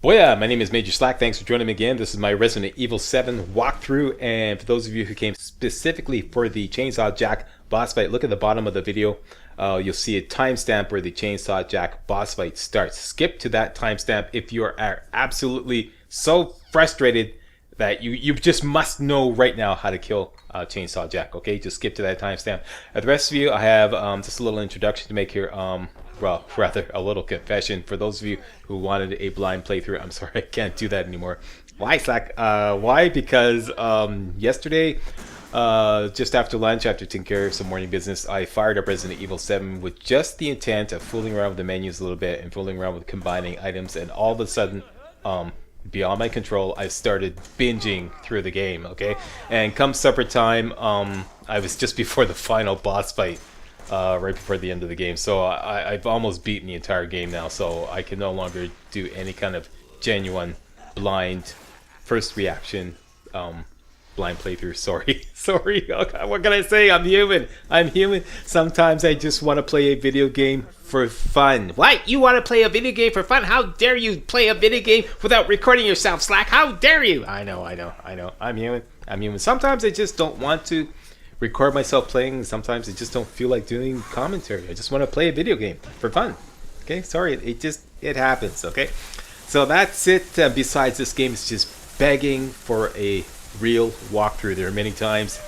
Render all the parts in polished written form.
Booyah! My name is Major Slack. Thanks for joining me again. This is my Resident Evil 7 walkthrough, and for those of you who came specifically for the Chainsaw Jack boss fight, look at the bottom of the video. You'll see a timestamp where the Chainsaw Jack boss fight starts. Skip to that timestamp if you are absolutely so frustrated that you just must know right now how to kill Chainsaw Jack. Okay, just skip to that timestamp. The rest of you, I have just a little introduction to make here. Well, rather a little confession for those of you who wanted a blind playthrough. I'm sorry, I can't do that anymore. Why, Slack? Why? Because yesterday, just after lunch, after taking care of some morning business, I fired up Resident Evil 7 with just the intent of fooling around with the menus a little bit and fooling around with combining items, and all of a sudden, beyond my control, I started binging through the game. Okay, and come supper time, I was just before the final boss fight. Right before the end of the game, so I've almost beaten the entire game now, so I can no longer do any kind of genuine blind first reaction blind playthrough. Sorry, what can I say? I'm human. Sometimes I just want to play a video game for fun. What? You want to play a video game for fun? How dare you play a video game without recording yourself, Slack? How dare you? I know. I'm human. Sometimes I just don't want to record myself playing. Sometimes I just don't feel like doing commentary. I just want to play a video game for fun. Okay, sorry, it happens. Okay, so that's it. Besides, this game is just begging for a real walkthrough. There are many times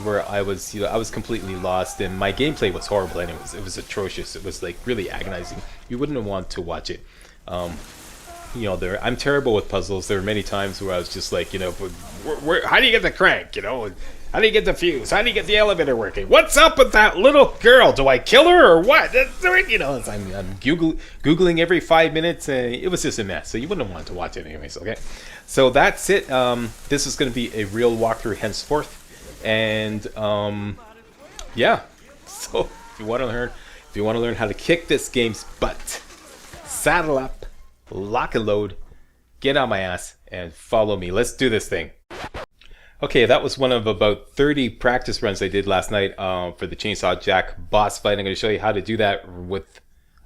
where I was completely lost, and my gameplay was horrible. And it was atrocious. It was like really agonizing. You wouldn't want to watch it. I'm terrible with puzzles. There were many times where I was just like, how do you get the crank? How do you get the fuse? How do you get the elevator working? What's up with that little girl? Do I kill her or what? I'm Googling every 5 minutes, and it was just a mess. So you wouldn't want to watch it anyways, okay? So that's it. This is going to be a real walkthrough henceforth. And, yeah. So if you want to learn how to kick this game's butt, saddle up, lock and load, get on my ass, and follow me. Let's do this thing. Okay, that was one of about 30 practice runs I did last night for the Chainsaw Jack boss fight. I'm going to show you how to do that with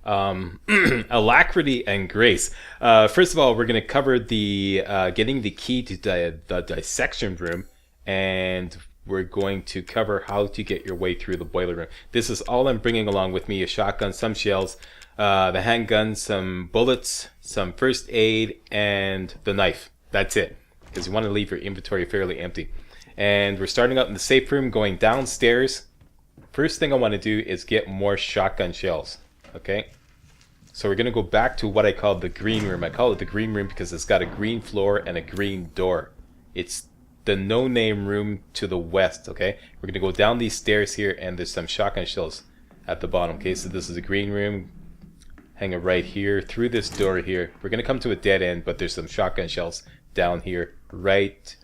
alacrity and grace. First of all, we're going to cover the getting the key to the dissection room, and we're going to cover how to get your way through the boiler room. This is all I'm bringing along with me: a shotgun, some shells, the handgun, some bullets, some first aid, and the knife. That's it, because you want to leave your inventory fairly empty. And we're starting out in the safe room, going downstairs. First thing I want to do is get more shotgun shells. Okay, so we're going to go back to what I call the green room. I call it the green room because it's got a green floor and a green door. It's the no-name room to the west. Okay, we're going to go down these stairs here, and there's some shotgun shells at the bottom. Okay, so this is a green room. Hang it right here through this door here. We're going to come to a dead end, but there's some shotgun shells down here, right,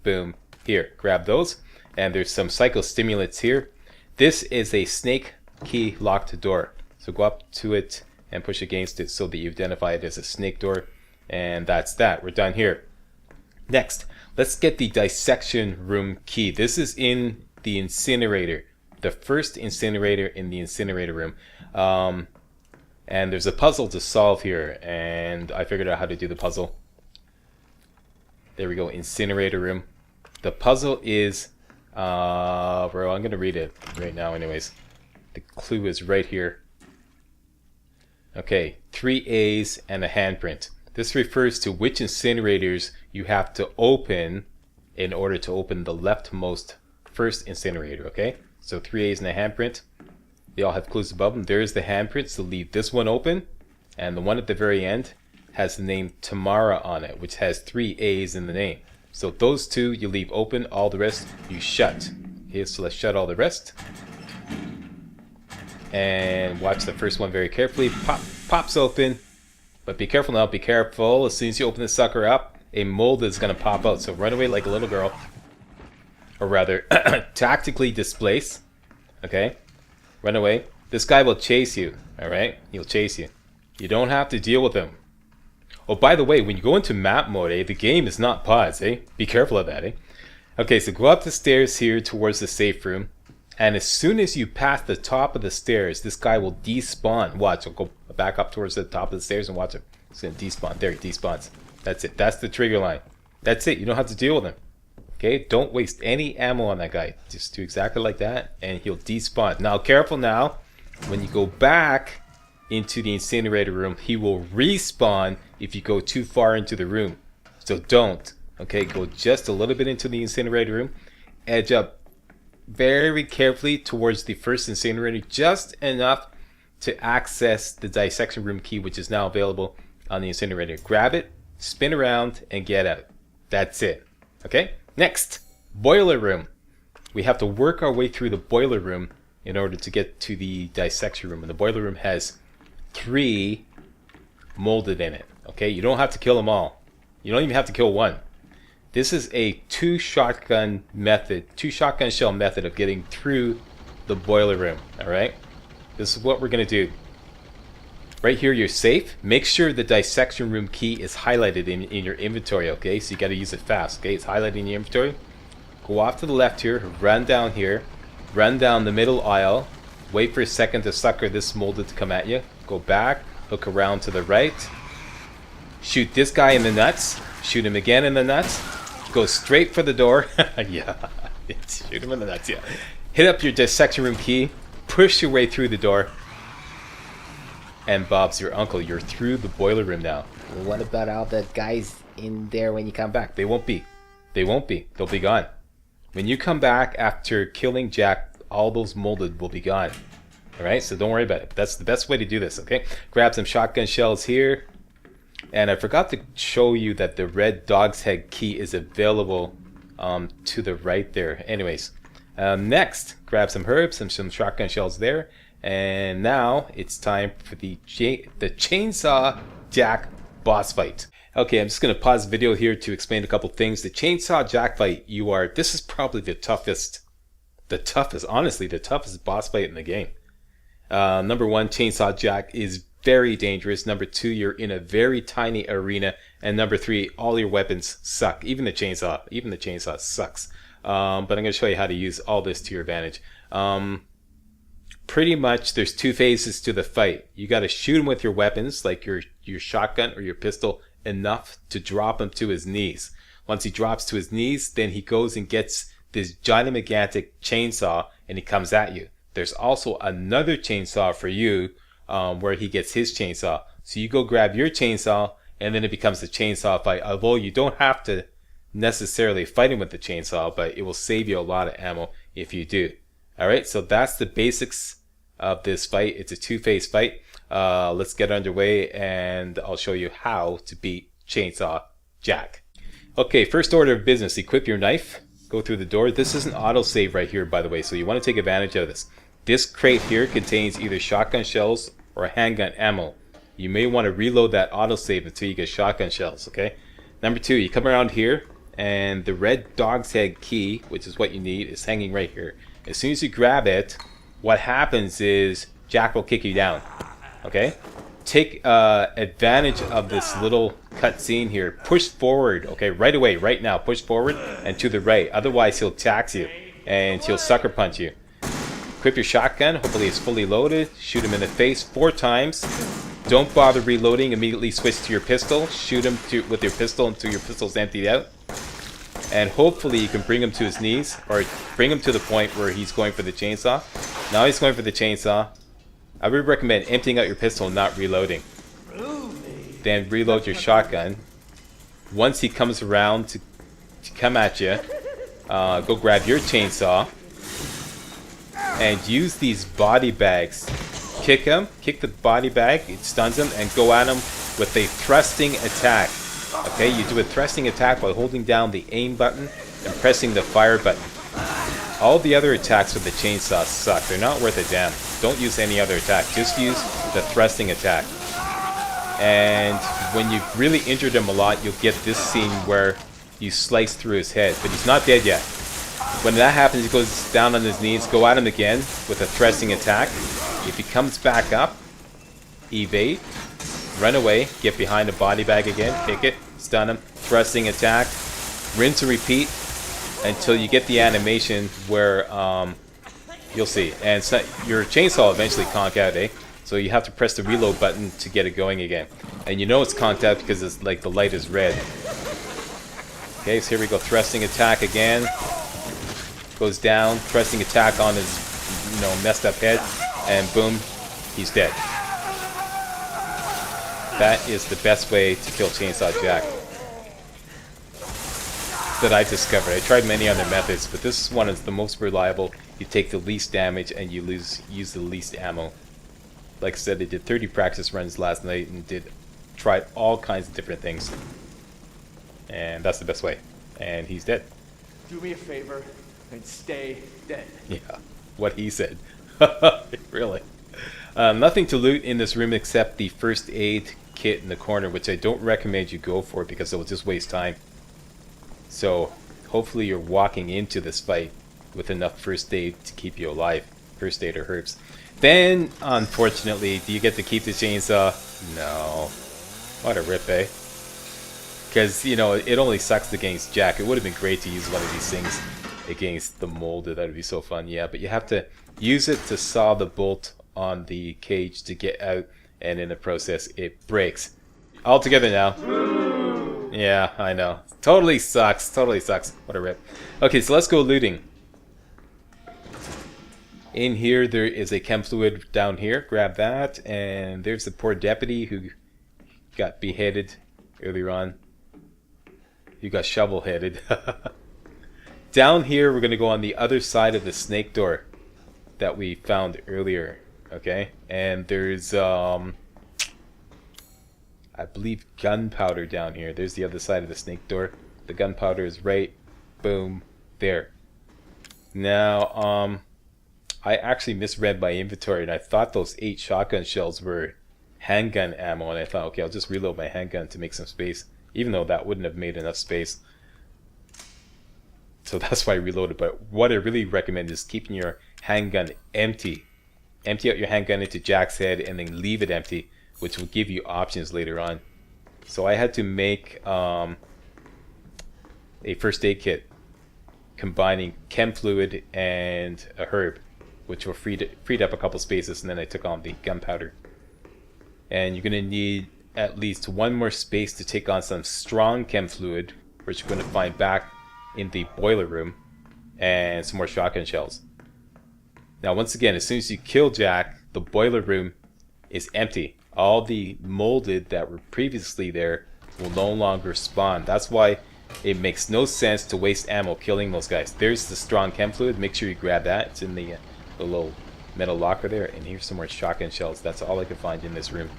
boom, here. Grab those, and there's some psychostimulants here. This is a snake key locked door, so go up to it and push against it so that you identify it as a snake door, and that's that. We're done here. Next, let's get the dissection room key. This is in the incinerator, the first incinerator in the incinerator room. And there's a puzzle to solve here, and I figured out how to do the puzzle. There we go, incinerator room. The puzzle is, I'm going to read it right now anyways. The clue is right here. Okay, 3 A's and a handprint. This refers to which incinerators you have to open in order to open the leftmost first incinerator, okay? So 3 A's and a handprint. They all have clues above them. There's the handprint, so leave this one open. And the one at the very end has the name Tamara on it, which has 3 A's in the name. So those two you leave open, all the rest you shut. Okay, so let's shut all the rest. And watch the first one very carefully. Pops open. But be careful now, be careful. As soon as you open the sucker up, a mold is going to pop out. So run away like a little girl. Or rather, tactically displace. Okay? Run away. This guy will chase you. Alright? He'll chase you. You don't have to deal with him. Oh, by the way, when you go into map mode, the game is not paused, Be careful of that, Okay, so go up the stairs here towards the safe room. And as soon as you pass the top of the stairs, this guy will despawn. Watch, I'll go back up towards the top of the stairs and watch him. It's going to despawn. There, he despawns. That's it. That's the trigger line. That's it. You don't have to deal with him. Okay, don't waste any ammo on that guy. Just do exactly like that, and he'll despawn. Now, careful now. When you go back into the incinerator room, he will respawn if you go too far into the room. So don't. Okay, go just a little bit into the incinerator room. Edge up very carefully towards the first incinerator, just enough to access the dissection room key, which is now available on the incinerator. Grab it, spin around, and get out. That's it. Okay? Next, boiler room. We have to work our way through the boiler room in order to get to the dissection room. And the boiler room has 3 molded in it. Okay? You don't have to kill them all. You don't even have to kill one. This is a 2 shotgun shell method of getting through the boiler room. Alright? This is what we're going to do. Right here, you're safe. Make sure the dissection room key is highlighted in your inventory, okay? So you got to use it fast, okay? It's highlighted in your inventory. Go off to the left here, run down here, run down the middle aisle, wait for a second to sucker this molded to come at you. Go back, look around to the right, shoot this guy in the nuts, shoot him again in the nuts, go straight for the door. Yeah, shoot him in the nuts, yeah. Hit up your dissection room key, push your way through the door. And Bob's your uncle. You're through the boiler room now. Well, what about all the guys in there when you come back? They won't be. They won't be. They'll be gone. When you come back after killing Jack, all those molded will be gone. Alright, so don't worry about it. That's the best way to do this, okay? Grab some shotgun shells here. And I forgot to show you that the red dog's head key is available to the right there. Anyways, next, grab some herbs and some shotgun shells there. And now it's time for the Chainsaw Jack boss fight. Okay, I'm just going to pause the video here to explain a couple things. The Chainsaw Jack fight, this is probably the toughest, honestly, the toughest boss fight in the game. Number 1, Chainsaw Jack is very dangerous. Number 2, you're in a very tiny arena. And number 3, all your weapons suck. Even the chainsaw sucks. But I'm going to show you how to use all this to your advantage. Pretty much there's 2 phases to the fight. You got to shoot him with your weapons, like your shotgun or your pistol, enough to drop him to his knees. Once he drops to his knees, then he goes and gets this gigantic chainsaw and he comes at you. There's also another chainsaw for you where he gets his chainsaw. So you go grab your chainsaw and then it becomes the chainsaw fight. Although you don't have to necessarily fight him with the chainsaw, but it will save you a lot of ammo if you do. Alright, so that's the basics of this fight. It's a 2-phase fight. Let's get underway and I'll show you how to beat Chainsaw Jack. Okay, first order of business, equip your knife, go through the door. This is an autosave right here, by the way, so you want to take advantage of this. This crate here contains either shotgun shells or handgun ammo. You may want to reload that autosave until you get shotgun shells, okay? Number 2, you come around here and the red dog's head key, which is what you need, is hanging right here. As soon as you grab it, what happens is Jack will kick you down. Okay? Take advantage of this little cutscene here. Push forward, okay, right away, right now. Push forward and to the right. Otherwise, he'll tax you and he'll sucker punch you. Equip your shotgun. Hopefully, it's fully loaded. Shoot him in the face 4 times. Don't bother reloading. Immediately switch to your pistol. Shoot him with your pistol until your pistol's emptied out. And hopefully you can bring him to his knees, or bring him to the point where he's going for the chainsaw. Now he's going for the chainsaw. I would recommend emptying out your pistol and not reloading. Then reload your shotgun. Once he comes around to come at you, go grab your chainsaw and use these body bags. Kick him, kick the body bag, it stuns him, and go at him with a thrusting attack. Okay, you do a thrusting attack by holding down the aim button and pressing the fire button. All the other attacks with the chainsaw suck. They're not worth a damn. Don't use any other attack. Just use the thrusting attack. And when you've really injured him a lot, you'll get this scene where you slice through his head. But he's not dead yet. When that happens, he goes down on his knees. Go at him again with a thrusting attack. If he comes back up, evade. Run away, get behind the body bag again, kick it, stun him, thrusting attack, rinse and repeat until you get the animation where you'll see. And so your chainsaw will eventually conk out, eh? So you have to press the reload button to get it going again. And you know it's conked out because it's like the light is red. Okay, so here we go. Thrusting attack again. Goes down. Thrusting attack on his, you know, messed up head. And boom, he's dead. That is the best way to kill Chainsaw Jack that I discovered. I tried many other methods, but this one is the most reliable. You take the least damage and you use the least ammo. Like I said, they did 30 practice runs last night and tried all kinds of different things. And that's the best way. And he's dead. Do me a favor and stay dead. Yeah, what he said. Really. Nothing to loot in this room except the first aid kit in the corner, which I don't recommend you go for because it will just waste time. So hopefully you're walking into this fight with enough first aid to keep you alive. First aid or herbs. Then, unfortunately, do you get to keep the chainsaw? No. What a rip, eh? Because, you know, it only sucks against Jack. It would have been great to use one of these things against the molded. That would be so fun. Yeah, but you have to use it to saw the bolt on the cage to get out. And in the process, it breaks. All together now. Yeah, I know. Totally sucks. Totally sucks. What a rip. Okay, so let's go looting. In here, there is a Chem Fluid down here. Grab that. And there's the poor deputy who got beheaded earlier on. You got shovel-headed. Down here, we're going to go on the other side of the snake door that we found earlier. Okay? And there's, I believe, gunpowder down here. There's the other side of the snake door. The gunpowder is right, boom, there. Now, I actually misread my inventory and I thought those 8 shotgun shells were handgun ammo, and I thought, okay, I'll just reload my handgun to make some space, even though that wouldn't have made enough space. So that's why I reloaded. But what I really recommend is keeping your handgun empty. Empty out your handgun into Jack's head and then leave it empty, which will give you options later on. So I had to make a first aid kit combining Chem Fluid and a herb, which will freed up a couple spaces, and then I took on the gunpowder. And you're going to need at least one more space to take on some strong Chem Fluid, which you're going to find back in the boiler room, and some more shotgun shells. Now once again, as soon as you kill Jack, the boiler room is empty. All the molded that were previously there will no longer spawn. That's why it makes no sense to waste ammo killing those guys. There's the strong Chem Fluid. Make sure you grab that. It's in the little metal locker there. And here's some more shotgun shells. That's all I could find in this room.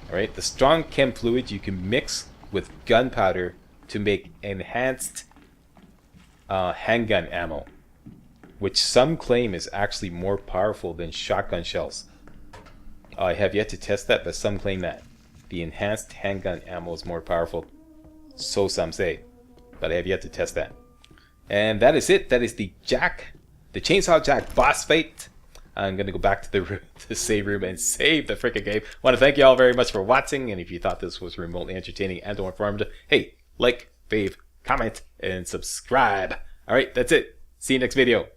Alright, the strong Chem Fluid you can mix with gunpowder to make enhanced handgun ammo, which some claim is actually more powerful than shotgun shells. I have yet to test that, but some claim that the enhanced handgun ammo is more powerful. So some say, but I have yet to test that. And that is it. That is the Chainsaw Jack boss fight. I'm going to go back to the save room and save the freaking game. I want to thank you all very much for watching, and if you thought this was remotely entertaining and or informative, hey, like, fave, comment, and subscribe. Alright, that's it. See you next video.